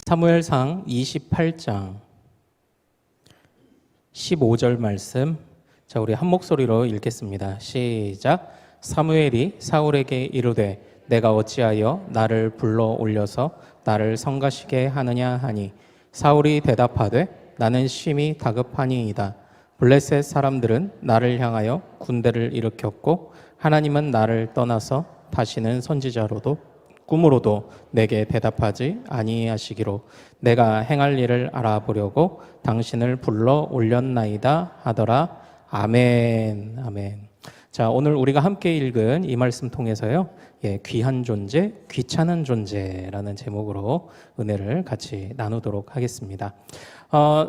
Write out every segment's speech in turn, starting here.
사무엘상 28장 15절 말씀, 자 우리 한 목소리로 읽겠습니다. 시작. 사무엘이 사울에게 이르되 내가 어찌하여 나를 불러 올려서 나를 성가시게 하느냐 하니 사울이 대답하되 나는 심히 다급하니이다. 블레셋 사람들은 나를 향하여 군대를 일으켰고 하나님은 나를 떠나서 다시는 선지자로도 꿈으로도 내게 대답하지 아니하시기로 내가 행할 일을 알아보려고 당신을 불러 올렸나이다 하더라. 아멘. 아멘. 자, 오늘 우리가 함께 읽은 이 말씀 통해서요, 귀한 존재, 귀찮은 존재라는 제목으로 은혜를 같이 나누도록 하겠습니다.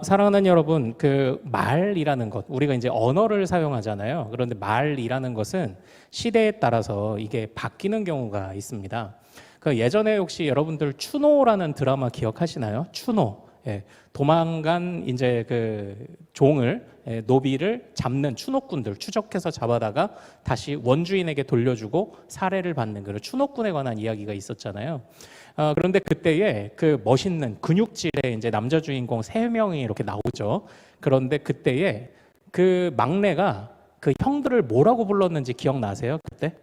사랑하는 여러분, 그 말이라는 것, 우리가 이제 언어를 사용하잖아요. 그런데 말이라는 것은 시대에 따라서 이게 바뀌는 경우가 있습니다. 그 예전에 혹시 여러분들 추노라는 드라마 기억하시나요? 추노. 도망간 이제 그 종을, 노비를 잡는 추노꾼들 추적해서 잡아다가 다시 원주인에게 돌려주고 살해를 받는 그런 추노꾼에 관한 이야기가 있었잖아요. 그런데 그때에 그 멋있는 근육질의 이제 남자 주인공 3명이 이렇게 나오죠. 그런데 그때에 그 막내가 그 형들을 뭐라고 불렀는지 기억나세요? 그때?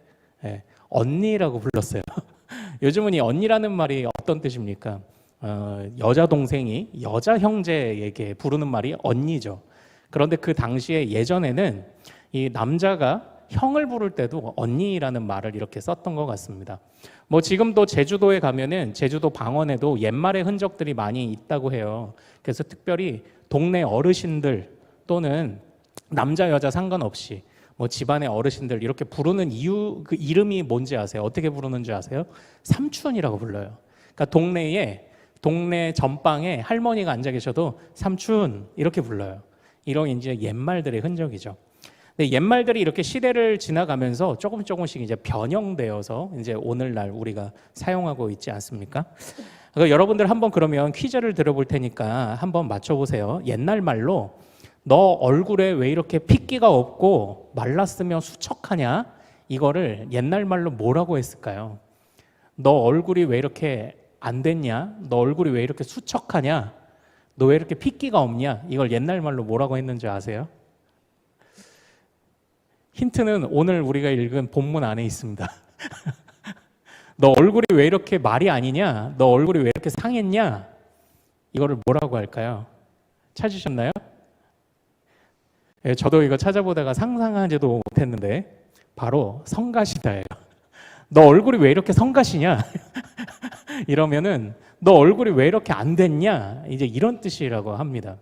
언니라고 불렀어요. 요즘은 이 언니라는 말이 어떤 뜻입니까? 여자 동생이 여자 형제에게 부르는 말이 언니죠. 그런데 그 당시에 예전에는 이 남자가 형을 부를 때도 언니라는 말을 이렇게 썼던 것 같습니다. 뭐 지금도 제주도에 가면은 제주도 방언에도 옛말의 흔적들이 많이 있다고 해요. 그래서 특별히 동네 어르신들 또는 남자 여자 상관없이 뭐 집안의 어르신들 이렇게 부르는 이유, 그 이름이 뭔지 아세요? 어떻게 부르는지 아세요? 삼촌이라고 불러요. 그러니까 동네 전방에 할머니가 앉아 계셔도 삼촌 이렇게 불러요. 이런 이제 옛말들의 흔적이죠. 근데 옛말들이 이렇게 시대를 지나가면서 조금씩 이제 변형되어서 이제 오늘날 우리가 사용하고 있지 않습니까? 그러니까 여러분들 한번 그러면 퀴즈를 드려볼 테니까 한번 맞춰보세요. 옛날 말로 너 얼굴에 왜 이렇게 핏기가 없고 말랐으면 수척하냐? 이거를 옛날 말로 뭐라고 했을까요? 너 얼굴이 왜 이렇게 안 됐냐? 너 얼굴이 왜 이렇게 수척하냐? 너 왜 이렇게 핏기가 없냐? 이걸 옛날 말로 뭐라고 했는지 아세요? 힌트는 오늘 우리가 읽은 본문 안에 있습니다. 너 얼굴이 왜 이렇게 말이 아니냐? 너 얼굴이 왜 이렇게 상했냐? 이거를 뭐라고 할까요? 찾으셨나요? 저도 이거 찾아보다가 상상하지도 못했는데 바로 성가시다예요. 너 얼굴이 왜 이렇게 성가시냐? 이러면은 너 얼굴이 왜 이렇게 안 됐냐? 이제 이런 뜻이라고 합니다.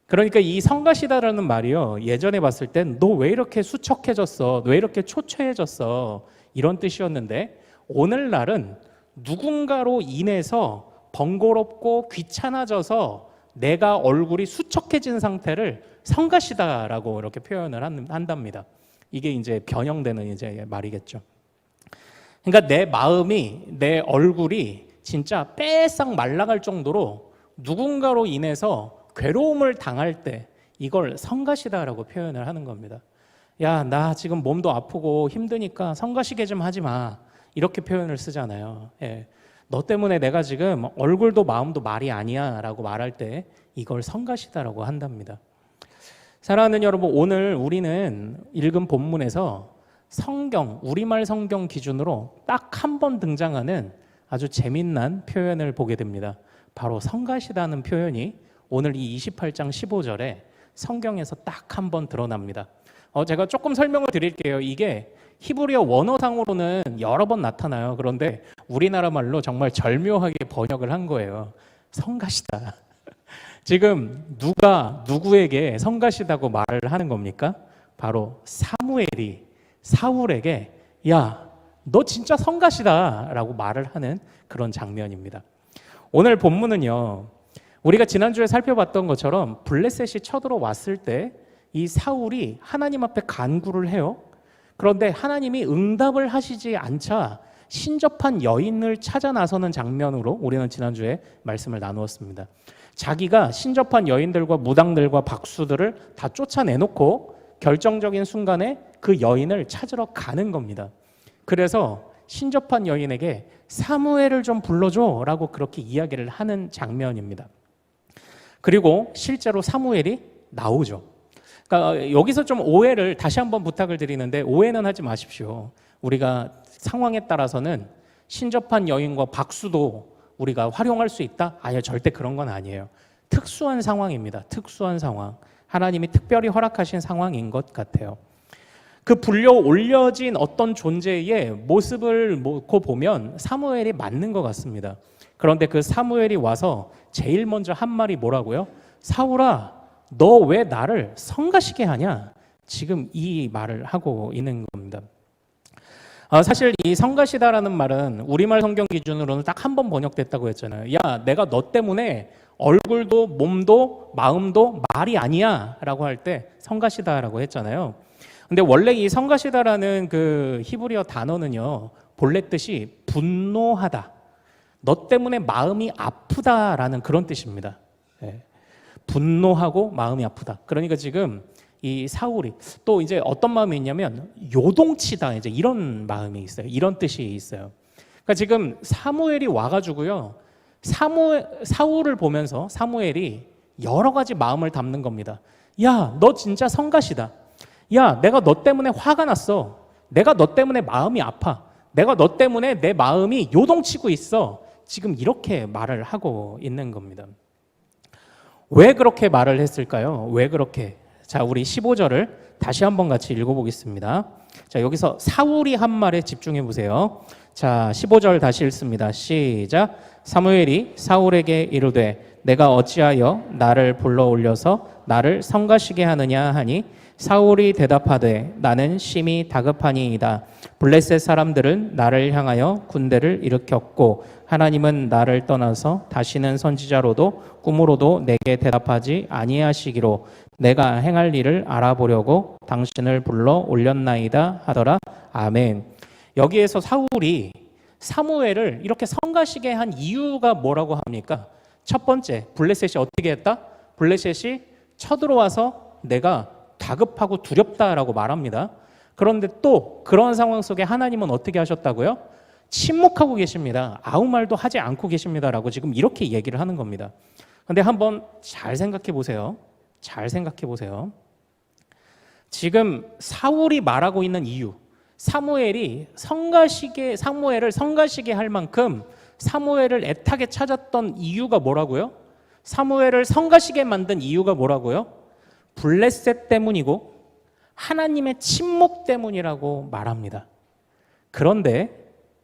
그러니까 이 성가시다라는 말이요, 예전에 봤을 땐 너 왜 이렇게 수척해졌어? 왜 이렇게 초췌해졌어? 이런 뜻이었는데 오늘날은 누군가로 인해서 번거롭고 귀찮아져서 내가 얼굴이 수척해진 상태를 성가시다라고 이렇게 표현을 한답니다. 이게 이제 변형되는 이제 말이겠죠. 그러니까 내 마음이, 내 얼굴이 진짜 빼싹 말라갈 정도로 누군가로 인해서 괴로움을 당할 때 이걸 성가시다라고 표현을 하는 겁니다. 야, 나 지금 몸도 아프고 힘드니까 성가시게 좀 하지 마. 이렇게 표현을 쓰잖아요. 너 때문에 내가 지금 얼굴도 마음도 말이 아니야 라고 말할 때 이걸 성가시다라고 한답니다. 사랑하는 여러분, 오늘 우리는 읽은 본문에서 성경, 우리말 성경 기준으로 딱 한 번 등장하는 아주 재미난 표현을 보게 됩니다. 바로 성가시다는 표현이 오늘 이 28장 15절에 성경에서 딱 한 번 드러납니다. 제가 조금 설명을 드릴게요. 이게 히브리어 원어상으로는 여러 번 나타나요. 그런데 우리나라 말로 정말 절묘하게 번역을 한 거예요. 성가시다. 지금 누가 누구에게 성가시다고 말을 하는 겁니까? 바로 사무엘이 사울에게 야, 너 진짜 성가시다 라고 말을 하는 그런 장면입니다. 오늘 본문은요, 우리가 지난주에 살펴봤던 것처럼 블레셋이 쳐들어왔을 때 이 사울이 하나님 앞에 간구를 해요. 그런데 하나님이 응답을 하시지 않자 신접한 여인을 찾아 나서는 장면으로 우리는 지난주에 말씀을 나누었습니다. 자기가 신접한 여인들과 무당들과 박수들을 다 쫓아내놓고 결정적인 순간에 그 여인을 찾으러 가는 겁니다. 그래서 신접한 여인에게 사무엘을 좀 불러줘라고 그렇게 이야기를 하는 장면입니다. 그리고 실제로 사무엘이 나오죠. 그러니까 여기서 좀 오해를 다시 한번 부탁을 드리는데 오해는 하지 마십시오. 우리가 상황에 따라서는 신접한 여인과 박수도 우리가 활용할 수 있다? 아니요, 절대 그런 건 아니에요. 특수한 상황입니다. 특수한 상황. 하나님이 특별히 허락하신 상황인 것 같아요. 그 불려 올려진 어떤 존재의 모습을 놓고 보면 사무엘이 맞는 것 같습니다. 그런데 그 사무엘이 와서 제일 먼저 한 말이 뭐라고요? 사울아, 너 왜 나를 성가시게 하냐? 지금 이 말을 하고 있는 겁니다. 사실 이 성가시다라는 말은 우리말 성경 기준으로는 딱 한 번 번역됐다고 했잖아요. 야, 내가 너 때문에 얼굴도 몸도 마음도 말이 아니야 라고 할 때 성가시다라고 했잖아요. 근데 원래 이 성가시다라는 그 히브리어 단어는요, 본래 뜻이 분노하다, 너 때문에 마음이 아프다라는 그런 뜻입니다. 네. 분노하고 마음이 아프다. 그러니까 지금 이 사울이 또 이제 어떤 마음이 있냐면 요동치다, 이제 이런 마음이 있어요. 이런 뜻이 있어요. 그러니까 지금 사무엘이 와가지고요, 사울을 보면서 사무엘이 여러 가지 마음을 담는 겁니다. 야, 너 진짜 성가시다. 야, 내가 너 때문에 화가 났어. 내가 너 때문에 마음이 아파. 내가 너 때문에 내 마음이 요동치고 있어. 지금 이렇게 말을 하고 있는 겁니다. 왜 그렇게 말을 했을까요? 왜 그렇게? 자, 우리 15절을 다시 한번 같이 읽어보겠습니다. 자, 여기서 사울이 한 말에 집중해 보세요. 자, 15절 다시 읽습니다. 시작. 사무엘이 사울에게 이르되 내가 어찌하여 나를 불러 올려서 나를 성가시게 하느냐 하니 사울이 대답하되 나는 심히 다급하니이다. 블레셋 사람들은 나를 향하여 군대를 일으켰고 하나님은 나를 떠나서 다시는 선지자로도 꿈으로도 내게 대답하지 아니하시기로 내가 행할 일을 알아보려고 당신을 불러 올렸나이다 하더라. 아멘. 여기에서 사울이 사무엘을 이렇게 성가시게 한 이유가 뭐라고 합니까? 첫 번째, 블레셋이 어떻게 했다? 블레셋이 쳐들어와서 내가 다급하고 두렵다라고 말합니다. 그런데 또 그런 상황 속에 하나님은 어떻게 하셨다고요? 침묵하고 계십니다. 아무 말도 하지 않고 계십니다라고 지금 이렇게 얘기를 하는 겁니다. 그런데 한번 잘 생각해 보세요. 잘 생각해 보세요. 지금 사울이 말하고 있는 이유, 사무엘을 성가시게 할 만큼 사무엘을 애타게 찾았던 이유가 뭐라고요? 사무엘을 성가시게 만든 이유가 뭐라고요? 블레셋 때문이고 하나님의 침묵 때문이라고 말합니다. 그런데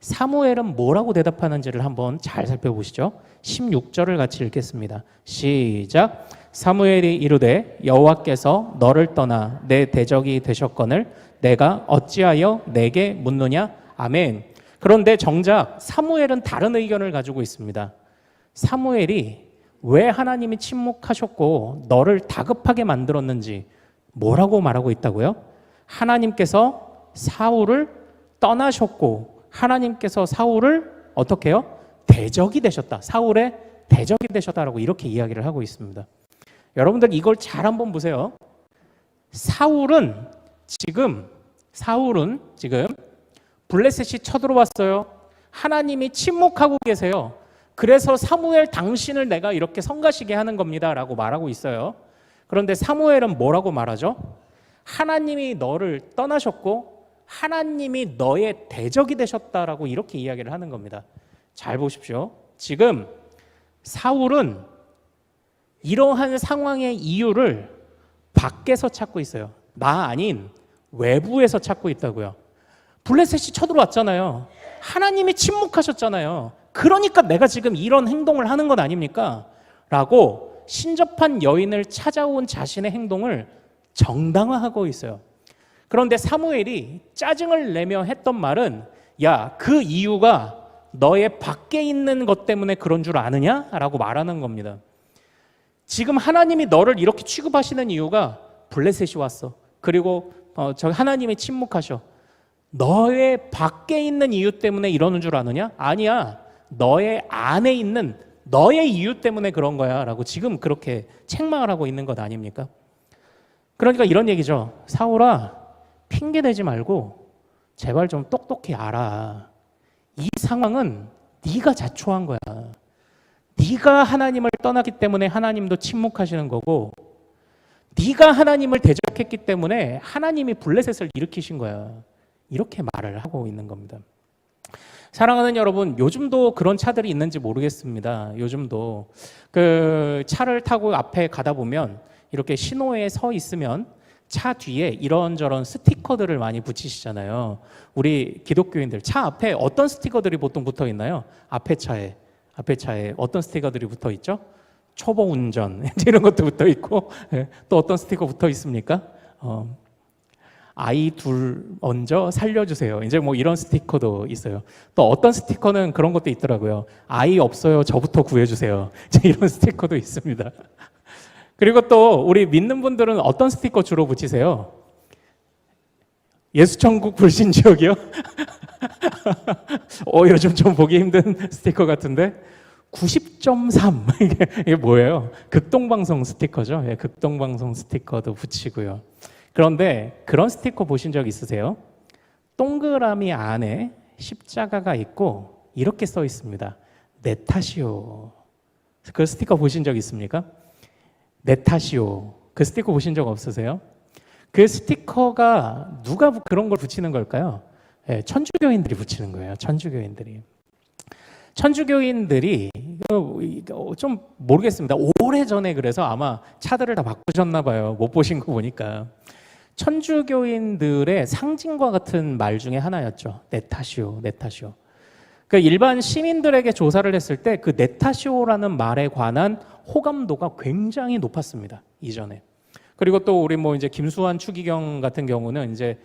사무엘은 뭐라고 대답하는지를 한번 잘 살펴보시죠. 16절을 같이 읽겠습니다. 시작. 사무엘이 이르되 여호와께서 너를 떠나 내 대적이 되셨거늘 내가 어찌하여 내게 묻느냐? 아멘. 그런데 정작 사무엘은 다른 의견을 가지고 있습니다. 사무엘이 왜 하나님이 침묵하셨고 너를 다급하게 만들었는지 뭐라고 말하고 있다고요? 하나님께서 사울을 떠나셨고 하나님께서 사울을 어떻게 해요? 대적이 되셨다. 사울의 대적이 되셨다라고 이렇게 이야기를 하고 있습니다. 여러분들 이걸 잘 한번 보세요. 사울은 지금 블레셋이 쳐들어왔어요. 하나님이 침묵하고 계세요. 그래서 사무엘 당신을 내가 이렇게 성가시게 하는 겁니다 라고 말하고 있어요. 그런데 사무엘은 뭐라고 말하죠? 하나님이 너를 떠나셨고 하나님이 너의 대적이 되셨다라고 이렇게 이야기를 하는 겁니다. 잘 보십시오. 지금 사울은 이러한 상황의 이유를 밖에서 찾고 있어요. 나 아닌 외부에서 찾고 있다고요. 블레셋이 쳐들어왔잖아요. 하나님이 침묵하셨잖아요. 그러니까 내가 지금 이런 행동을 하는 것 아닙니까? 라고 신접한 여인을 찾아온 자신의 행동을 정당화하고 있어요. 그런데 사무엘이 짜증을 내며 했던 말은 야, 그 이유가 너의 밖에 있는 것 때문에 그런 줄 아느냐? 라고 말하는 겁니다. 지금 하나님이 너를 이렇게 취급하시는 이유가 블레셋이 왔어. 그리고 하나님이 침묵하셔. 너의 밖에 있는 이유 때문에 이러는 줄 아느냐? 아니야. 너의 안에 있는 너의 이유 때문에 그런 거야 라고 지금 그렇게 책망을 하고 있는 것 아닙니까? 그러니까 이런 얘기죠. 사울아, 핑계대지 말고 제발 좀 똑똑히 알아. 이 상황은 네가 자초한 거야. 네가 하나님을 떠났기 때문에 하나님도 침묵하시는 거고, 네가 하나님을 대적했기 때문에 하나님이 블레셋을 일으키신 거야. 이렇게 말을 하고 있는 겁니다. 사랑하는 여러분, 요즘도 그런 차들이 있는지 모르겠습니다. 요즘도 그 차를 타고 앞에 가다 보면 이렇게 신호에 서 있으면 차 뒤에 이런저런 스티커들을 많이 붙이시잖아요. 우리 기독교인들 차 앞에 어떤 스티커들이 보통 붙어 있나요? 앞에 차에 어떤 스티커들이 붙어 있죠? 초보 운전 이런 것도 붙어 있고, 또 어떤 스티커 붙어 있습니까? 아이 둘 먼저 살려주세요. 이제 뭐 이런 스티커도 있어요. 또 어떤 스티커는 그런 것도 있더라고요. 아이 없어요. 저부터 구해주세요. 이런 스티커도 있습니다. 그리고 또 우리 믿는 분들은 어떤 스티커 주로 붙이세요? 예수천국 불신지역이요? 요즘 좀 보기 힘든 스티커 같은데 90.3 이게 뭐예요? 극동방송 스티커죠. 예, 극동방송 스티커도 붙이고요. 그런데 그런 스티커 보신 적 있으세요? 동그라미 안에 십자가가 있고 이렇게 써 있습니다. 내 탓이요. 그 스티커 보신 적 있습니까? 내 탓이요. 그 스티커 보신 적 없으세요? 그 스티커가 누가 그런 걸 붙이는 걸까요? 네, 천주교인들이 붙이는 거예요. 천주교인들이 좀 모르겠습니다. 오래전에 그래서 아마 차들을 다 바꾸셨나 봐요. 못 보신 거 보니까. 천주교인들의 상징과 같은 말 중에 하나였죠. 내 탓이요. 그러니까 일반 시민들에게 조사를 했을 때 그 내 탓이요라는 말에 관한 호감도가 굉장히 높았습니다. 이전에. 그리고 또 우리 뭐 이제 김수환 추기경 같은 경우는 이제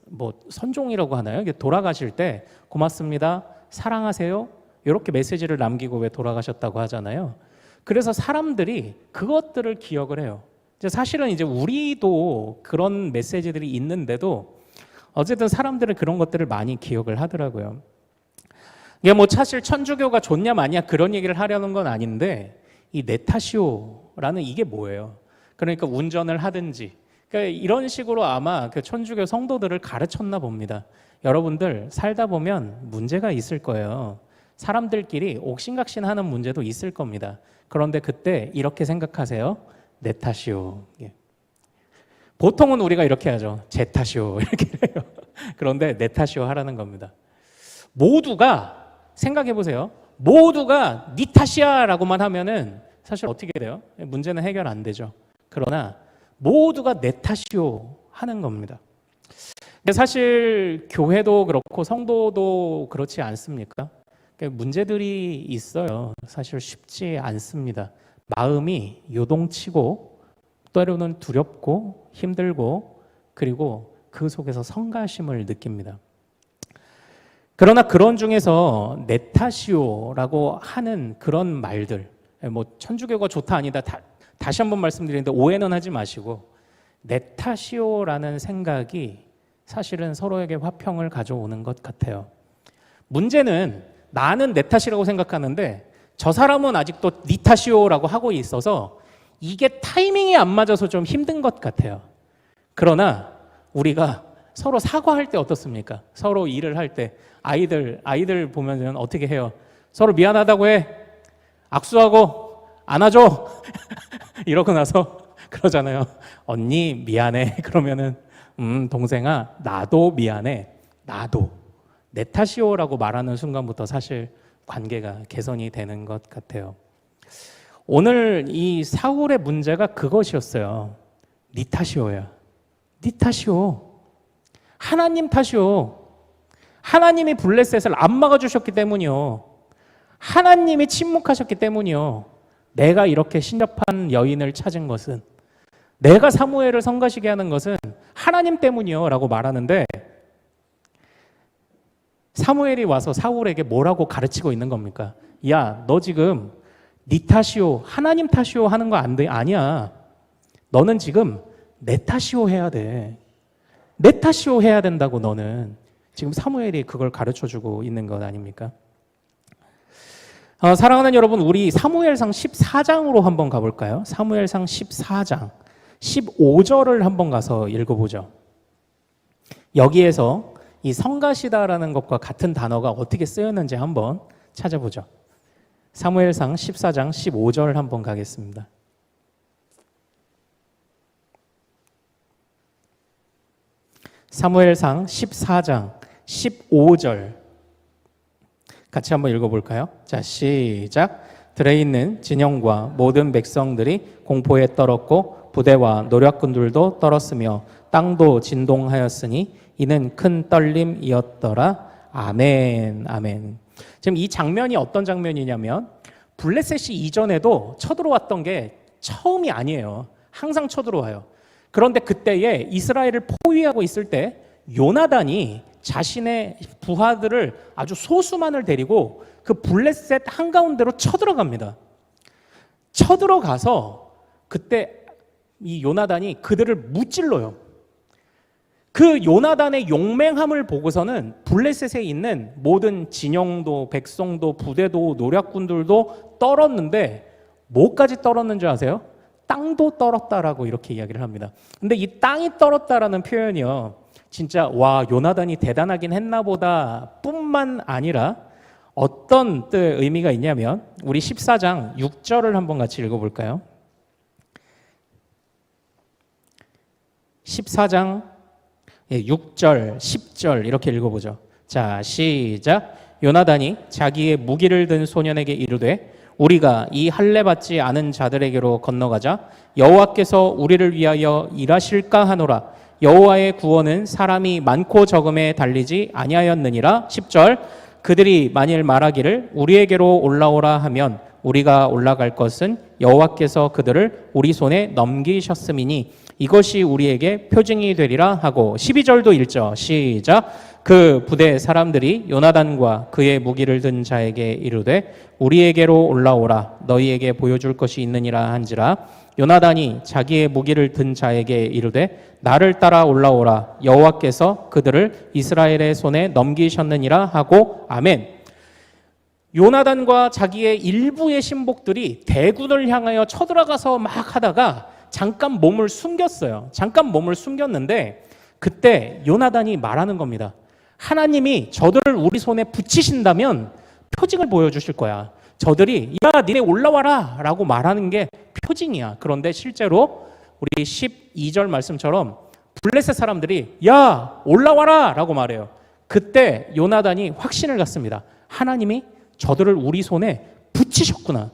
뭐 선종이라고 하나요? 돌아가실 때 고맙습니다. 사랑하세요. 이렇게 메시지를 남기고 왜 돌아가셨다고 하잖아요. 그래서 사람들이 그것들을 기억을 해요. 사실은 이제 우리도 그런 메시지들이 있는데도 어쨌든 사람들은 그런 것들을 많이 기억을 하더라고요. 이게 뭐 사실 천주교가 좋냐 마냐 그런 얘기를 하려는 건 아닌데 이 내 탓이요라는 이게 뭐예요? 그러니까 운전을 하든지 그러니까 이런 식으로 아마 그 천주교 성도들을 가르쳤나 봅니다. 여러분들 살다 보면 문제가 있을 거예요. 사람들끼리 옥신각신하는 문제도 있을 겁니다. 그런데 그때 이렇게 생각하세요. 내 탓이요. 보통은 우리가 이렇게 하죠. 제 탓이요. 이렇게 해요. 그런데 내 탓이요 하라는 겁니다. 모두가 생각해 보세요. 모두가 네 탓이야 라고만 하면은 사실 어떻게 돼요? 문제는 해결 안 되죠. 그러나 모두가 내 탓이요 하는 겁니다. 사실 교회도 그렇고 성도도 그렇지 않습니까? 문제들이 있어요. 사실 쉽지 않습니다. 마음이 요동치고 때로는 두렵고 힘들고 그리고 그 속에서 성가심을 느낍니다. 그러나 그런 중에서 내 탓이요라고 하는 그런 말들, 뭐 천주교가 좋다 아니다 다시 한번 말씀드리는데 오해는 하지 마시고 내 탓이요라는 생각이 사실은 서로에게 화평을 가져오는 것 같아요. 문제는 나는 내 탓이라고 생각하는데 저 사람은 아직도 네 탓이요라고 하고 있어서 이게 타이밍이 안 맞아서 좀 힘든 것 같아요. 그러나 우리가 서로 사과할 때 어떻습니까? 서로 일을 할 때 아이들 보면은 어떻게 해요? 서로 미안하다고 해. 악수하고 안아줘. 이러고 나서 그러잖아요. 언니 미안해. 그러면은 동생아 나도 미안해. 나도 내 탓이요라고 말하는 순간부터 사실 관계가 개선이 되는 것 같아요. 오늘 이 사울의 문제가 그것이었어요. 네 탓이요야. 네 탓이요. 하나님 탓이요. 하나님이 블레셋을 안 막아주셨기 때문이요. 하나님이 침묵하셨기 때문이요. 내가 이렇게 신접한 여인을 찾은 것은 내가 사무엘을 성가시게 하는 것은 하나님 때문이요 라고 말하는데 사무엘이 와서 사울에게 뭐라고 가르치고 있는 겁니까? 야, 너 지금 네 탓이요 하나님 탓이요 하는 거 안 돼. 아니야. 너는 지금 내 탓이요 해야 돼. 내 탓이요 해야 된다고. 너는 지금 사무엘이 그걸 가르쳐주고 있는 것 아닙니까? 사랑하는 여러분, 우리 사무엘상 14장으로 한번 가볼까요? 사무엘상 14장 15절을 한번 가서 읽어보죠. 여기에서 이 성가시다라는 것과 같은 단어가 어떻게 쓰였는지 한번 찾아보죠. 사무엘상 14장 15절 한번 가겠습니다. 사무엘상 14장 15절 같이 한번 읽어볼까요? 자, 시작. 들에 있는 진영과 모든 백성들이 공포에 떨었고 부대와 노략군들도 떨었으며 땅도 진동하였으니 이는 큰 떨림이었더라. 아멘. 아멘. 지금 이 장면이 어떤 장면이냐면 블레셋이 이전에도 쳐들어왔던 게 처음이 아니에요. 항상 쳐들어와요. 그런데 그때에 이스라엘을 포위하고 있을 때 요나단이 자신의 부하들을 아주 소수만을 데리고 그 블레셋 한가운데로 쳐들어갑니다. 쳐들어가서 그때 이 요나단이 그들을 무찔러요. 그 요나단의 용맹함을 보고서는 블레셋에 있는 모든 진영도 백성도 부대도 노략군들도 떨었는데 뭐까지 떨었는 줄 아세요? 땅도 떨었다라고 이렇게 이야기를 합니다. 근데 이 땅이 떨었다라는 표현이요, 진짜 와 요나단이 대단하긴 했나 보다 뿐만 아니라 어떤 의미가 있냐면 우리 14장 6절을 한번 같이 읽어볼까요? 14장 6절, 10절 이렇게 읽어보죠. 자, 시작. 요나단이 자기의 무기를 든 소년에게 이르되 우리가 이 할례 받지 않은 자들에게로 건너가자 여호와께서 우리를 위하여 일하실까 하노라. 여호와의 구원은 사람이 많고 적음에 달리지 아니하였느니라. 10절. 그들이 만일 말하기를 우리에게로 올라오라 하면 우리가 올라갈 것은 여호와께서 그들을 우리 손에 넘기셨음이니 이것이 우리에게 표징이 되리라 하고 12절도 읽죠. 시작. 그 부대 사람들이 요나단과 그의 무기를 든 자에게 이르되 우리에게로 올라오라. 너희에게 보여줄 것이 있느니라 한지라. 요나단이 자기의 무기를 든 자에게 이르되 나를 따라 올라오라. 여호와께서 그들을 이스라엘의 손에 넘기셨느니라 하고 아멘. 요나단과 자기의 일부의 신복들이 대군을 향하여 쳐들어가서 막 하다가 잠깐 몸을 숨겼어요. 잠깐 몸을 숨겼는데 그때 요나단이 말하는 겁니다. 하나님이 저들을 우리 손에 붙이신다면 표징을 보여주실 거야. 저들이 야 니네 올라와라 라고 말하는 게 표징이야. 그런데 실제로 우리 12절 말씀처럼 블레셋 사람들이 야 올라와라 라고 말해요. 그때 요나단이 확신을 갖습니다. 하나님이 저들을 우리 손에 붙이셨구나.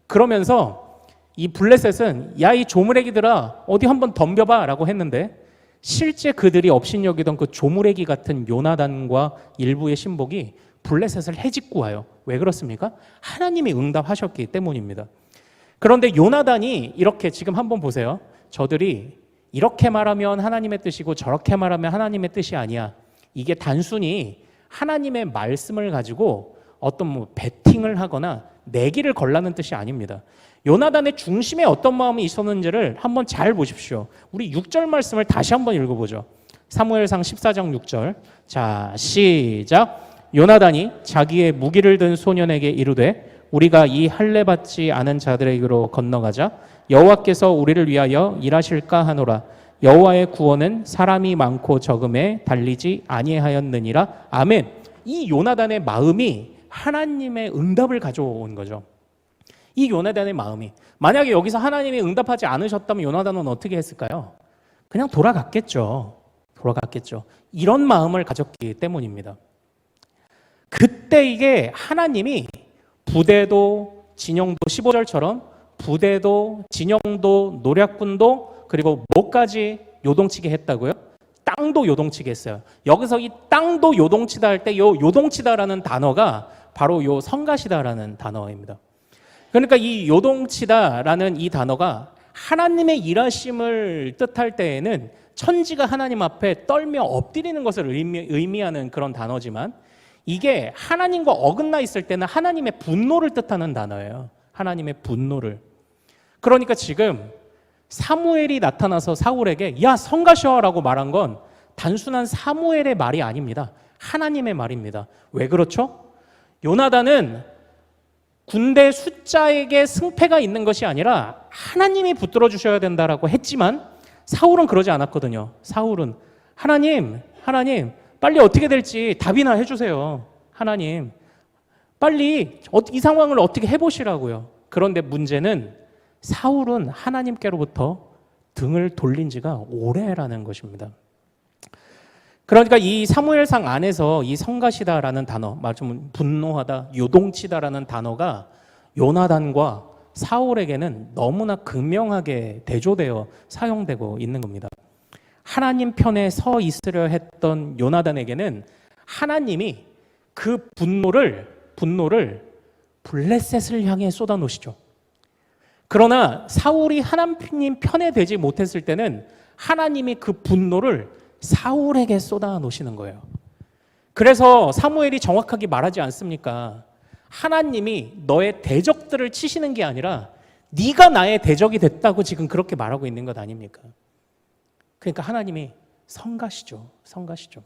그러면서 이 블레셋은 야 이 조무래기들아 어디 한번 덤벼봐 라고 했는데 실제 그들이 업신여기던 그 조무래기 같은 요나단과 일부의 신복이 블레셋을 해집고 와요. 왜 그렇습니까? 하나님이 응답하셨기 때문입니다. 그런데 요나단이 이렇게 지금 한번 보세요. 저들이 이렇게 말하면 하나님의 뜻이고 저렇게 말하면 하나님의 뜻이 아니야. 이게 단순히 하나님의 말씀을 가지고 어떤 뭐 배팅을 하거나 내기를 걸라는 뜻이 아닙니다. 요나단의 중심에 어떤 마음이 있었는지를 한번 잘 보십시오. 우리 6절 말씀을 다시 한번 읽어보죠. 사무엘상 14장 6절. 자, 시작. 요나단이 자기의 무기를 든 소년에게 이르되 우리가 이 할례 받지 않은 자들에게로 건너가자 여호와께서 우리를 위하여 일하실까 하노라. 여호와의 구원은 사람이 많고 적음에 달리지 아니하였느니라. 아멘. 이 요나단의 마음이 하나님의 응답을 가져온 거죠. 이 요나단의 마음이 만약에 여기서 하나님이 응답하지 않으셨다면 요나단은 어떻게 했을까요? 그냥 돌아갔겠죠. 이런 마음을 가졌기 때문입니다. 그때 이게 하나님이 부대도 진영도 15절처럼 부대도 진영도 노략군도 그리고 뭐까지 요동치게 했다고요? 땅도 요동치게 했어요. 여기서 이 땅도 요동치다 할 때 요 요동치다라는 단어가 바로 요 성가시다라는 단어입니다. 그러니까 이 요동치다라는 이 단어가 하나님의 일하심을 뜻할 때에는 천지가 하나님 앞에 떨며 엎드리는 것을 의미하는 그런 단어지만 이게 하나님과 어긋나 있을 때는 하나님의 분노를 뜻하는 단어예요. 하나님의 분노를. 그러니까 지금 사무엘이 나타나서 사울에게 야 성가셔라고 말한 건 단순한 사무엘의 말이 아닙니다. 하나님의 말입니다. 왜 그렇죠? 요나단은 군대 숫자에게 승패가 있는 것이 아니라 하나님이 붙들어 주셔야 된다라고 했지만 사울은 그러지 않았거든요. 사울은 하나님 빨리 어떻게 될지 답이나 해주세요. 하나님, 빨리 이 상황을 어떻게 해보시라고요. 그런데 문제는 사울은 하나님께로부터 등을 돌린 지가 오래라는 것입니다. 그러니까 이 사무엘상 안에서 이 성가시다라는 단어, 말하자면 분노하다, 요동치다라는 단어가 요나단과 사울에게는 너무나 극명하게 대조되어 사용되고 있는 겁니다. 하나님 편에 서 있으려 했던 요나단에게는 하나님이 그 분노를 블레셋을 향해 쏟아놓으시죠. 그러나 사울이 하나님 편에 되지 못했을 때는 하나님이 그 분노를 사울에게 쏟아놓으시는 거예요. 그래서 사무엘이 정확하게 말하지 않습니까? 하나님이 너의 대적들을 치시는 게 아니라 네가 나의 대적이 됐다고 지금 그렇게 말하고 있는 것 아닙니까? 그러니까 하나님이 성가시죠. 성가시죠.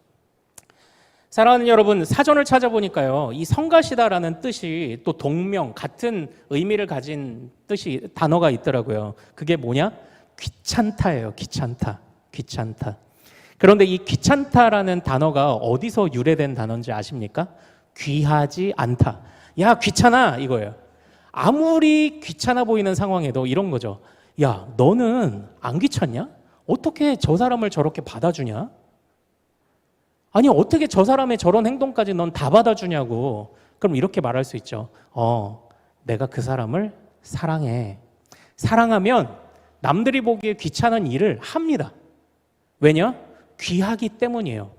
사랑하는 여러분, 사전을 찾아보니까요, 이 성가시다라는 뜻이 또 동명, 같은 의미를 가진 단어가 있더라고요. 그게 뭐냐? 귀찮다예요. 귀찮다. 귀찮다. 그런데 이 귀찮다라는 단어가 어디서 유래된 단어인지 아십니까? 귀하지 않다. 야, 귀찮아, 이거예요. 아무리 귀찮아 보이는 상황에도 이런 거죠. 야, 너는 안 귀찮냐? 어떻게 저 사람을 저렇게 받아주냐? 아니, 어떻게 저 사람의 저런 행동까지 넌 다 받아주냐고. 그럼 이렇게 말할 수 있죠. 내가 그 사람을 사랑해. 사랑하면 남들이 보기에 귀찮은 일을 합니다. 왜냐? 귀하기 때문이에요.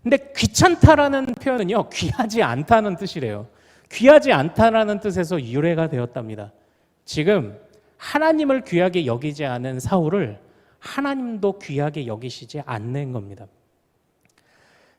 근데 귀찮다라는 표현은요, 귀하지 않다는 뜻이래요. 귀하지 않다라는 뜻에서 유래가 되었답니다. 지금 하나님을 귀하게 여기지 않은 사울을 하나님도 귀하게 여기시지 않는 겁니다.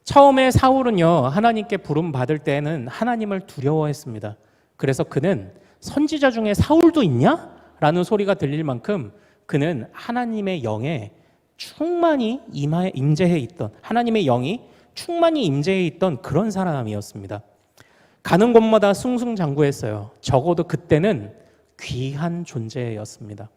처음에 사울은요, 하나님께 부름 받을 때는 하나님을 두려워했습니다. 그래서 그는 선지자 중에 사울도 있냐? 라는 소리가 들릴 만큼 그는 하나님의 영에 충만히 임재해 있던, 하나님의 영이 충만히 임재해 있던 그런 사람이었습니다. 가는 곳마다 승승장구했어요. 적어도 그때는 귀한 존재였습니다.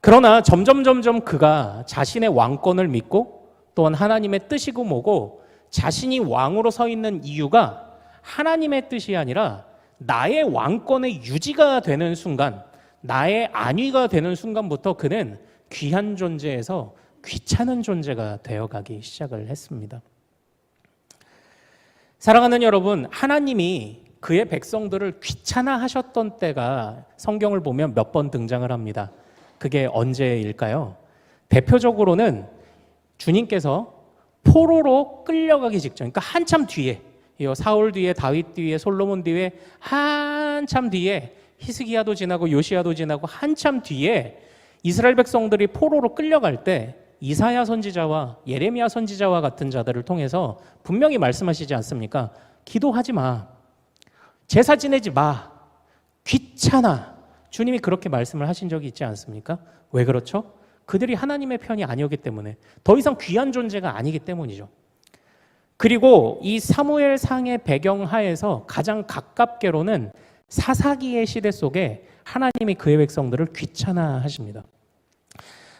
그러나 점점 그가 자신의 왕권을 믿고 또한 하나님의 뜻이고 뭐고 자신이 왕으로 서 있는 이유가 하나님의 뜻이 아니라 나의 왕권의 유지가 되는 순간, 나의 안위가 되는 순간부터 그는 귀한 존재에서 귀찮은 존재가 되어가기 시작을 했습니다. 사랑하는 여러분, 하나님이 그의 백성들을 귀찮아하셨던 때가 성경을 보면 몇 번 등장을 합니다. 그게 언제일까요? 대표적으로는 주님께서 포로로 끌려가기 직전, 그러니까 한참 뒤에, 사울 뒤에, 다윗 뒤에, 솔로몬 뒤에, 한참 뒤에, 히스기야도 지나고 요시야도 지나고 한참 뒤에 이스라엘 백성들이 포로로 끌려갈 때 이사야 선지자와 예레미야 선지자와 같은 자들을 통해서 분명히 말씀하시지 않습니까? 기도하지 마. 제사 지내지 마. 귀찮아. 주님이 그렇게 말씀을 하신 적이 있지 않습니까? 왜 그렇죠? 그들이 하나님의 편이 아니었기 때문에, 더 이상 귀한 존재가 아니기 때문이죠. 그리고 이 사무엘상의 배경하에서 가장 가깝게로는 사사기의 시대 속에 하나님이 그의 백성들을 귀찮아하십니다.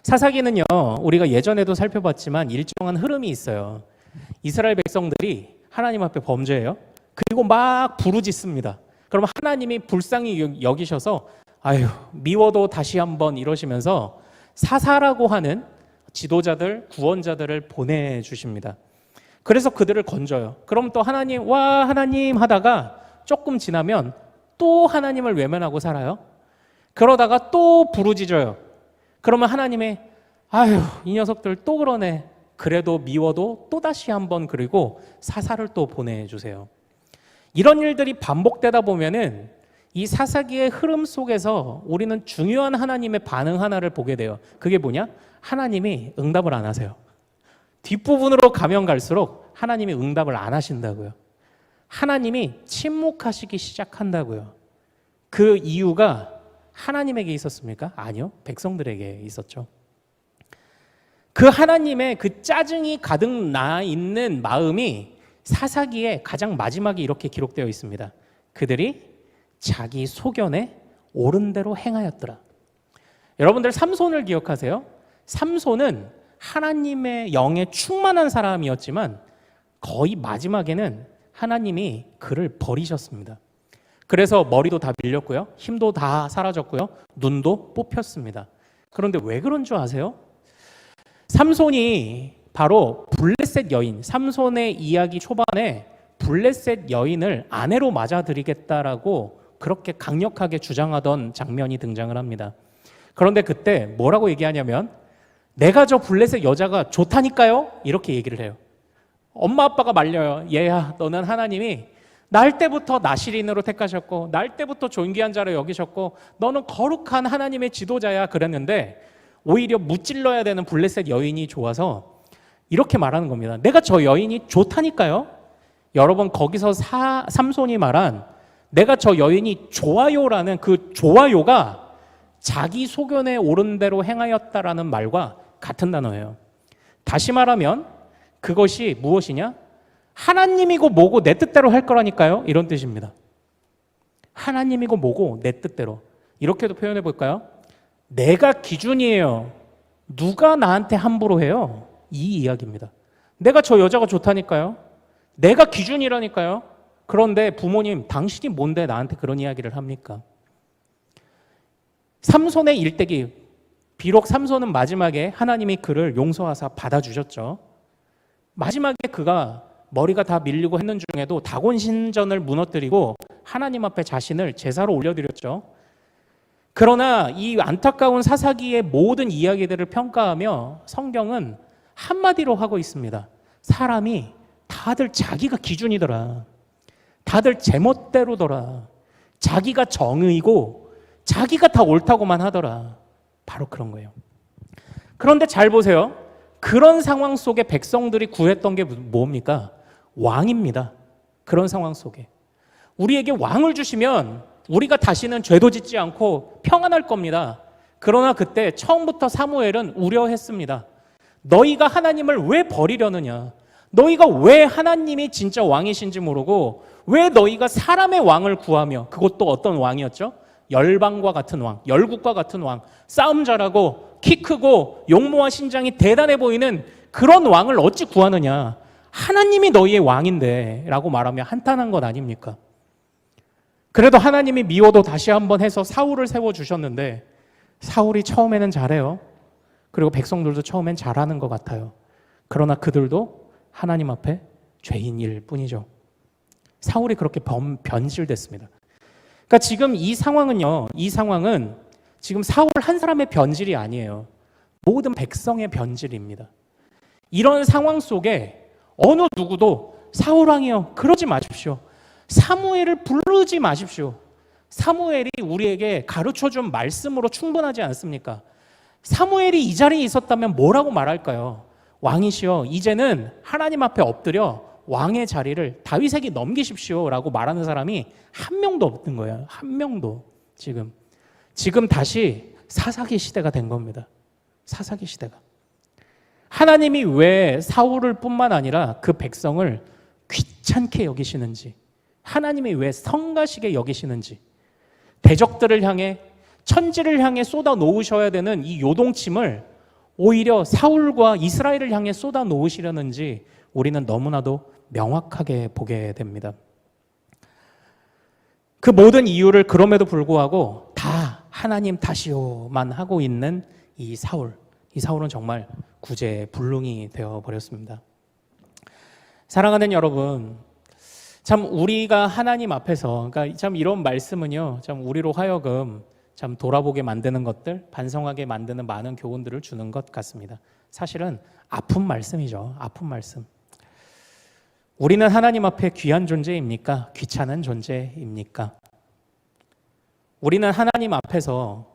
사사기는요, 우리가 예전에도 살펴봤지만 일정한 흐름이 있어요. 이스라엘 백성들이 하나님 앞에 범죄해요. 그리고 막 부르짖습니다. 그럼 하나님이 불쌍히 여기셔서 아유, 미워도 다시 한번 이러시면서 사사라고 하는 지도자들, 구원자들을 보내주십니다. 그래서 그들을 건져요. 그럼 또 하나님, 와 하나님 하다가 조금 지나면 또 하나님을 외면하고 살아요. 그러다가 또 부르짖어요. 그러면 하나님이 아유, 이 녀석들 또 그러네. 그래도 미워도 또 다시 한번, 그리고 사사를 또 보내주세요. 이런 일들이 반복되다 보면은 이 사사기의 흐름 속에서 우리는 중요한 하나님의 반응 하나를 보게 돼요. 그게 뭐냐? 하나님이 응답을 안 하세요. 뒷부분으로 가면 갈수록 하나님이 응답을 안 하신다고요. 하나님이 침묵하시기 시작한다고요. 그 이유가 하나님에게 있었습니까? 아니요. 백성들에게 있었죠. 그 하나님의 그 짜증이 가득 나 있는 마음이 사사기에 가장 마지막에 이렇게 기록되어 있습니다. 그들이 자기 소견에 옳은 대로 행하였더라. 여러분들 삼손을 기억하세요? 삼손은 하나님의 영에 충만한 사람이었지만 거의 마지막에는 하나님이 그를 버리셨습니다. 그래서 머리도 다 밀렸고요. 힘도 다 사라졌고요. 눈도 뽑혔습니다. 그런데 왜 그런 줄 아세요? 삼손이 바로 블레셋 여인, 삼손의 이야기 초반에 블레셋 여인을 아내로 맞아들이겠다라고 그렇게 강력하게 주장하던 장면이 등장을 합니다. 그런데 그때 뭐라고 얘기하냐면 내가 저 블레셋 여자가 좋다니까요? 이렇게 얘기를 해요. 엄마 아빠가 말려요. 얘야, 너는 하나님이 날 때부터 나시린으로 택하셨고 날 때부터 존귀한 자로 여기셨고 너는 거룩한 하나님의 지도자야 그랬는데 오히려 무찔러야 되는 블레셋 여인이 좋아서 이렇게 말하는 겁니다. 내가 저 여인이 좋다니까요? 여러분 거기서 삼손이 말한 내가 저 여인이 좋아요라는 그 좋아요가 자기 소견에 옳은 대로 행하였다라는 말과 같은 단어예요. 다시 말하면 그것이 무엇이냐? 하나님이고 뭐고 내 뜻대로 할 거라니까요. 이런 뜻입니다. 하나님이고 뭐고 내 뜻대로. 이렇게도 표현해 볼까요? 내가 기준이에요. 누가 나한테 함부로 해요? 이 이야기입니다. 내가 저 여자가 좋다니까요. 내가 기준이라니까요. 그런데 부모님, 당신이 뭔데 나한테 그런 이야기를 합니까? 삼손의 일대기, 비록 삼손은 마지막에 하나님이 그를 용서하사 받아주셨죠. 마지막에 그가 머리가 다 밀리고 했는 중에도 다곤 신전을 무너뜨리고 하나님 앞에 자신을 제사로 올려드렸죠. 그러나 이 안타까운 사사기의 모든 이야기들을 평가하며 성경은 한마디로 하고 있습니다. 사람이 다들 자기가 기준이더라. 다들 제멋대로더라. 자기가 정의고 자기가 다 옳다고만 하더라. 바로 그런 거예요. 그런데 잘 보세요. 그런 상황 속에 백성들이 구했던 게 뭡니까? 왕입니다. 그런 상황 속에. 우리에게 왕을 주시면 우리가 다시는 죄도 짓지 않고 평안할 겁니다. 그러나 그때 처음부터 사무엘은 우려했습니다. 너희가 하나님을 왜 버리려느냐? 너희가 왜 하나님이 진짜 왕이신지 모르고 왜 너희가 사람의 왕을 구하며 그것도 어떤 왕이었죠? 열방과 같은 왕, 열국과 같은 왕, 싸움 잘하고 키 크고 용모와 신장이 대단해 보이는 그런 왕을 어찌 구하느냐? 하나님이 너희의 왕인데 라고 말하며 한탄한 것 아닙니까? 그래도 하나님이 미워도 다시 한번 해서 사울을 세워주셨는데 사울이 처음에는 잘해요. 그리고 백성들도 처음엔 잘하는 것 같아요. 그러나 그들도 하나님 앞에 죄인일 뿐이죠. 사울이 그렇게 변질됐습니다. 그러니까 지금 이 상황은요, 이 상황은 지금 사울 한 사람의 변질이 아니에요. 모든 백성의 변질입니다. 이런 상황 속에 어느 누구도 사울 왕이요, 그러지 마십시오. 사무엘을 부르지 마십시오. 사무엘이 우리에게 가르쳐준 말씀으로 충분하지 않습니까? 사무엘이 이 자리에 있었다면 뭐라고 말할까요? 왕이시여, 이제는 하나님 앞에 엎드려 왕의 자리를 다윗에게 넘기십시오 라고 말하는 사람이 한 명도 없는 거예요. 한 명도. 지금 다시 사사기 시대가 된 겁니다. 사사기 시대가. 하나님이 왜 사울을 뿐만 아니라 그 백성을 귀찮게 여기시는지, 하나님이 왜 성가시게 여기시는지, 대적들을 향해, 천지를 향해 쏟아 놓으셔야 되는 이 요동침을 오히려 사울과 이스라엘을 향해 쏟아 놓으시려는지 우리는 너무나도 명확하게 보게 됩니다. 그 모든 이유를 그럼에도 불구하고 다 하나님 탓이요만 하고 있는 이 사울은 정말 구제불능이 되어버렸습니다. 사랑하는 여러분, 참 우리가 하나님 앞에서, 그러니까 참 이런 말씀은요, 참 우리로 하여금 참 돌아보게 만드는 것들, 반성하게 만드는 많은 교훈들을 주는 것 같습니다. 사실은 아픈 말씀이죠. 아픈 말씀. 우리는 하나님 앞에 귀한 존재입니까? 귀찮은 존재입니까? 우리는 하나님 앞에서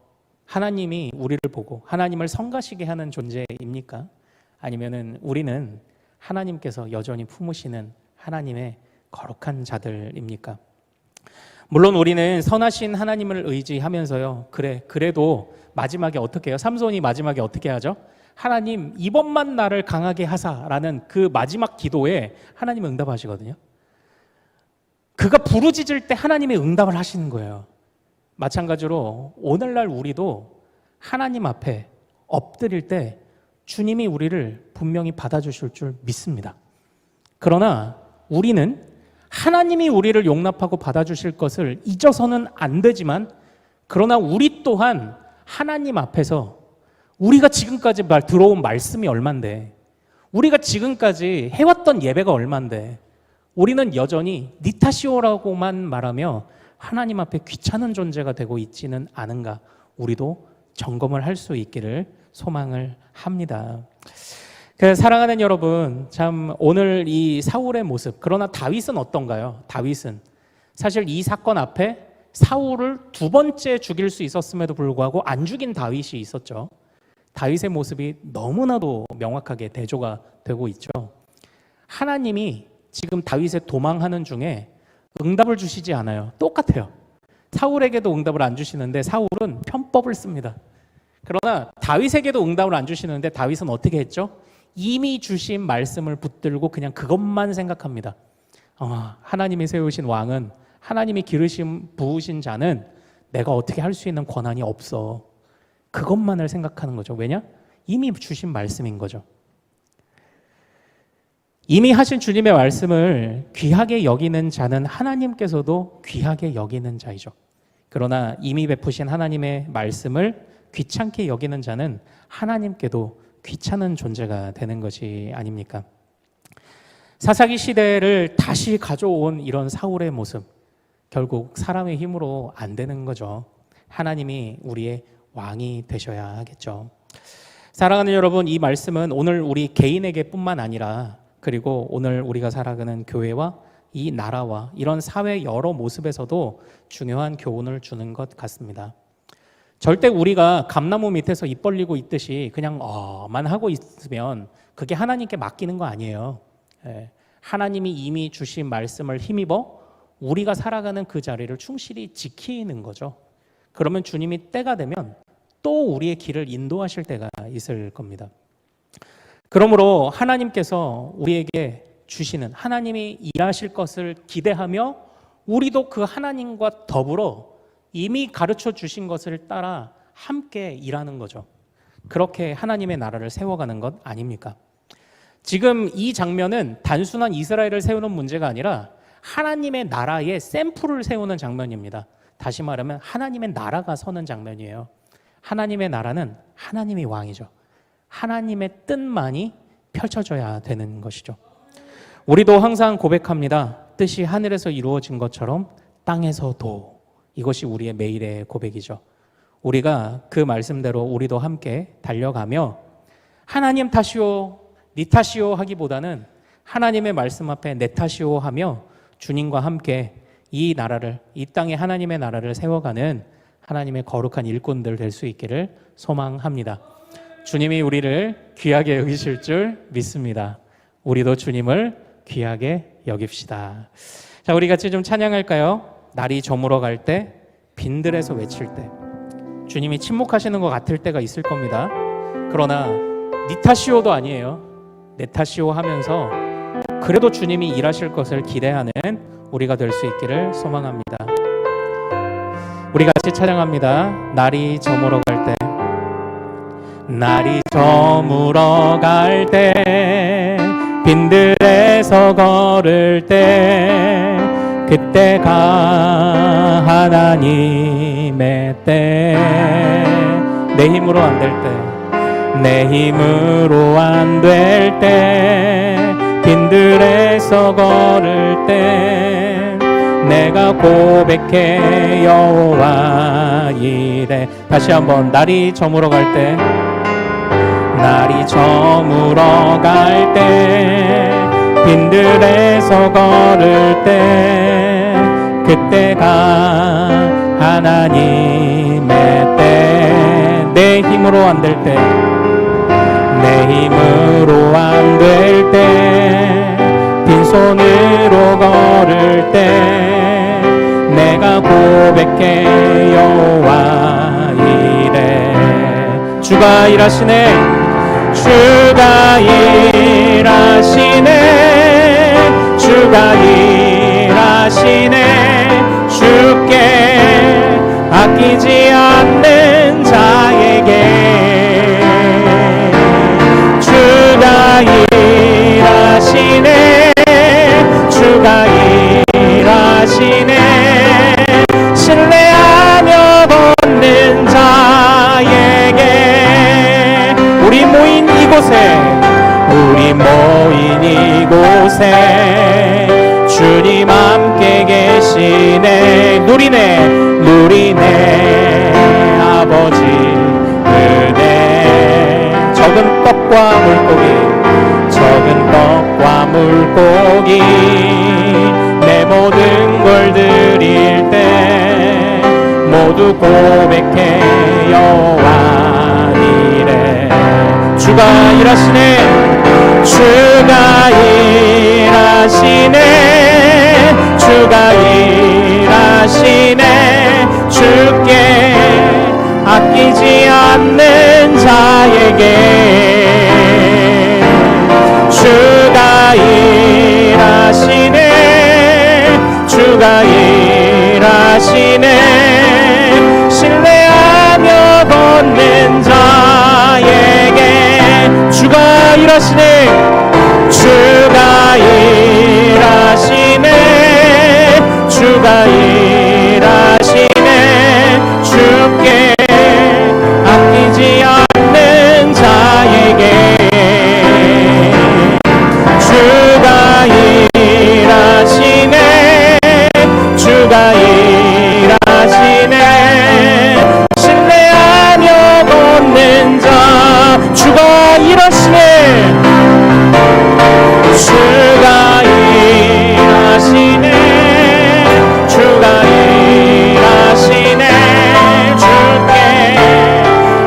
하나님이 우리를 보고 하나님을 성가시게 하는 존재입니까? 아니면은 우리는 하나님께서 여전히 품으시는 하나님의 거룩한 자들입니까? 물론 우리는 선하신 하나님을 의지하면서요. 그래도 마지막에 어떻게 해요? 삼손이 마지막에 어떻게 하죠? 하나님, 이번만 나를 강하게 하사라는 그 마지막 기도에 하나님은 응답하시거든요. 그가 부르짖을 때 하나님이 응답을 하시는 거예요. 마찬가지로 오늘날 우리도 하나님 앞에 엎드릴 때 주님이 우리를 분명히 받아주실 줄 믿습니다. 그러나 우리는 하나님이 우리를 용납하고 받아주실 것을 잊어서는 안 되지만, 그러나 우리 또한 하나님 앞에서 우리가 지금까지 들어온 말씀이 얼만데, 우리가 지금까지 해왔던 예배가 얼만데, 우리는 여전히 니 탓이오라고만 말하며 하나님 앞에 귀찮은 존재가 되고 있지는 않은가, 우리도 점검을 할 수 있기를 소망을 합니다. 사랑하는 여러분, 참 오늘 이 사울의 모습, 그러나 다윗은 어떤가요? 다윗은 사실 이 사건 앞에 사울을 두 번째 죽일 수 있었음에도 불구하고 안 죽인 다윗이 있었죠. 다윗의 모습이 너무나도 명확하게 대조가 되고 있죠. 하나님이 지금 다윗의 도망하는 중에 응답을 주시지 않아요. 똑같아요. 사울에게도 응답을 안 주시는데 사울은 편법을 씁니다. 그러나 다윗에게도 응답을 안 주시는데 다윗은 어떻게 했죠? 이미 주신 말씀을 붙들고 그냥 그것만 생각합니다. 하나님이 세우신 왕은, 하나님이 부으신 자는 내가 어떻게 할 수 있는 권한이 없어. 그것만을 생각하는 거죠. 왜냐? 이미 주신 말씀인 거죠. 이미 하신 주님의 말씀을 귀하게 여기는 자는 하나님께서도 귀하게 여기는 자이죠. 그러나 이미 베푸신 하나님의 말씀을 귀찮게 여기는 자는 하나님께도 귀찮은 존재가 되는 것이 아닙니까? 사사기 시대를 다시 가져온 이런 사울의 모습, 결국 사람의 힘으로 안 되는 거죠. 하나님이 우리의 왕이 되셔야 하겠죠. 사랑하는 여러분, 이 말씀은 오늘 우리 개인에게 뿐만 아니라, 그리고 오늘 우리가 살아가는 교회와 이 나라와 이런 사회 여러 모습에서도 중요한 교훈을 주는 것 같습니다. 절대 우리가 감나무 밑에서 입 벌리고 있듯이 그냥 만 하고 있으면 그게 하나님께 맡기는 거 아니에요. 하나님이 이미 주신 말씀을 힘입어 우리가 살아가는 그 자리를 충실히 지키는 거죠. 그러면 주님이 때가 되면 또 우리의 길을 인도하실 때가 있을 겁니다. 그러므로 하나님께서 우리에게 주시는, 하나님이 일하실 것을 기대하며 우리도 그 하나님과 더불어 이미 가르쳐 주신 것을 따라 함께 일하는 거죠. 그렇게 하나님의 나라를 세워가는 것 아닙니까? 지금 이 장면은 단순한 이스라엘을 세우는 문제가 아니라 하나님의 나라의 샘플을 세우는 장면입니다. 다시 말하면 하나님의 나라가 서는 장면이에요. 하나님의 나라는 하나님이 왕이죠. 하나님의 뜻만이 펼쳐져야 되는 것이죠. 우리도 항상 고백합니다. 뜻이 하늘에서 이루어진 것처럼 땅에서도. 이것이 우리의 매일의 고백이죠. 우리가 그 말씀대로 우리도 함께 달려가며 하나님 탓이오, 니 탓이오 하기보다는 하나님의 말씀 앞에 내 탓이오 하며 주님과 함께 이 나라를, 이 땅에 하나님의 나라를 세워가는 하나님의 거룩한 일꾼들 될 수 있기를 소망합니다. 주님이 우리를 귀하게 여기실 줄 믿습니다. 우리도 주님을 귀하게 여깁시다. 자, 우리 같이 좀 찬양할까요? 날이 저물어 갈 때, 빈들에서 외칠 때, 주님이 침묵하시는 것 같을 때가 있을 겁니다. 그러나 니 탓이오도 아니에요. 내 탓이오 하면서 그래도 주님이 일하실 것을 기대하는 우리가 될 수 있기를 소망합니다. 우리 같이 찬양합니다. 날이 저물어 갈 때, 날이 저물어 갈 때, 빈들에서 걸을 때, 그때가 하나님의 때. 내 힘으로 안 될 때, 내 힘으로 안 될 때, 빈들에서 걸을 때, 내가 고백해 여호와 이래. 다시 한번. 날이 저물어 갈 때, 날이 저물어 갈 때, 빈들에서 걸을 때, 그때가 하나님의 때. 내 힘으로 안 될 때, 내 힘으로 안 될 때, 빈손으로 걸을 때, 내가 고백해 여호와 이래. 주가 일하시네, 주가 일하시네, 주가 일하시네. 주께 아끼지 않는 자에게 주가 일하시네, 우리 모인 이곳에 주님 함께 계시네. 누리네 아버지 은혜. 적은 떡과 물고기 내 모든 걸 드릴 때 모두 고백해 여호와 이래. 주가 일하시네 주께 아끼지 않는 자에게 주가 일하시네 신뢰하며 걷는 자에게 주가 일하시네 주께 아끼지 않는 자에게 주가 일하시네 신뢰하며 걷는 자. 주가 일하시네 주께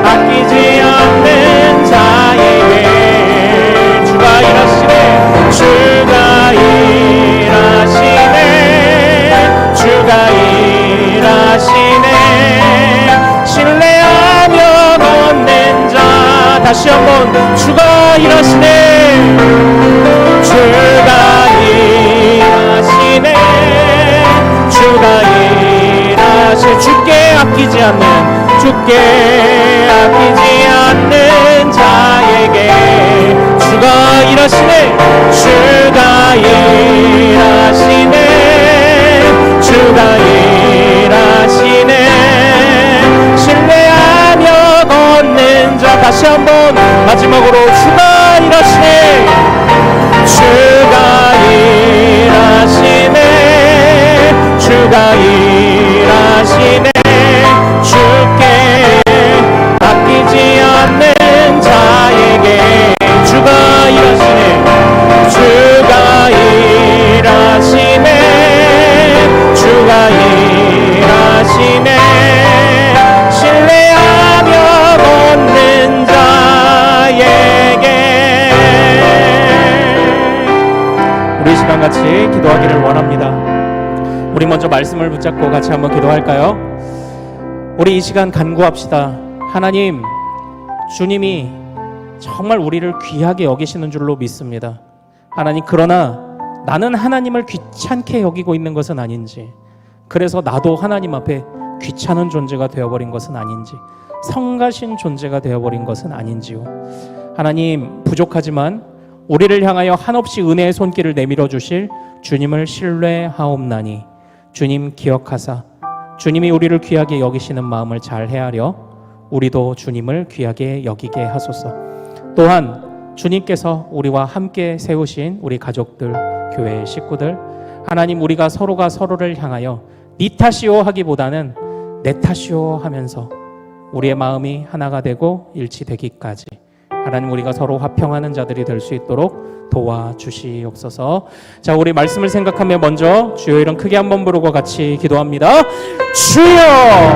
아끼지 않는 자에게 주가 일하시네 신뢰하며 걷는 자. 다시 한번 주가 일하시네 주께 아끼지 않는 자에게 주가 일하시네 신뢰하며 걷는 자. 다시 한번 마지막으로 주가 일하시네 주께 아끼지 않는 자에게 주가 일하시네 신뢰하며 걷는 자에게. 우리 이 시간 같이 기도하기를 원합니다. 우리 먼저 말씀을 붙잡고 같이 한번 기도할까요? 우리 이 시간 간구합시다. 하나님, 주님이 정말 우리를 귀하게 여기시는 줄로 믿습니다. 하나님, 그러나 나는 하나님을 귀찮게 여기고 있는 것은 아닌지, 그래서 나도 하나님 앞에 귀찮은 존재가 되어버린 것은 아닌지, 성가신 존재가 되어버린 것은 아닌지요. 하나님, 부족하지만 우리를 향하여 한없이 은혜의 손길을 내밀어 주실 주님을 신뢰하옵나니 주님 기억하사 주님이 우리를 귀하게 여기시는 마음을 잘 헤아려 우리도 주님을 귀하게 여기게 하소서. 또한 주님께서 우리와 함께 세우신 우리 가족들, 교회 식구들, 하나님, 우리가 서로가 서로를 향하여 네 탓이요 하기보다는 내 탓이요 하면서 우리의 마음이 하나가 되고 일치되기까지 하나님, 우리가 서로 화평하는 자들이 될 수 있도록 도와주시옵소서. 자, 우리 말씀을 생각하며 먼저 주여 이름 크게 한번 부르고 같이 기도합니다. 주여!